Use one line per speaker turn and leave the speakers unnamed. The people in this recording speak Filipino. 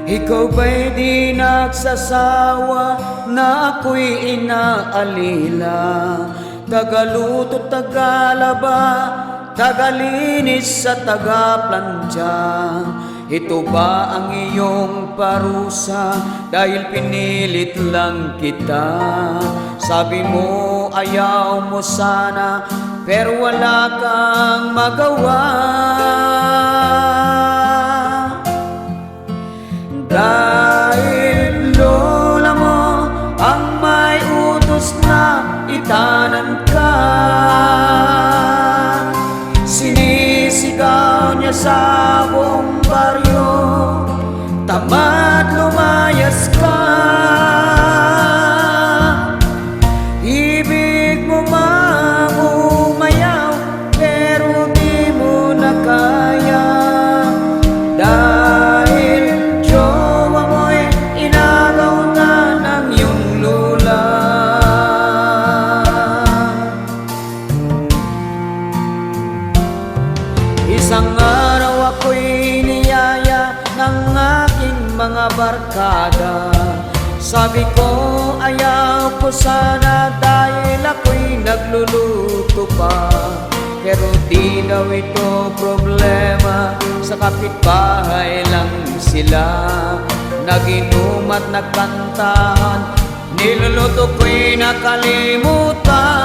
Ikaw ba'y di nagsasawa na ako'y inaalila? Tagaluto, tagalaba, tagalinis sa tagaplantya. Ito ba ang iyong parusa dahil pinilit lang kita? Sabi mo ayaw mo sana pero wala kang magawa. Dahil lola mo ang may utos na itanan ka, sinisigaw niya sa buong baryo, tamad lumayas ka. Ibig mo mang umayaw pero di mo na kaya, dahil jowa mo'y inagaw na ng iyong lula. Isang araw ako'y niyaya ng aking mga barkada. Sabi ko ayaw ko sana dahil ako'y nagluluto pa. Pero di daw ito problema, sa kapitbahay lang sila. Nag-inom at nagkantahan, niluluto ko'y nakalimutan.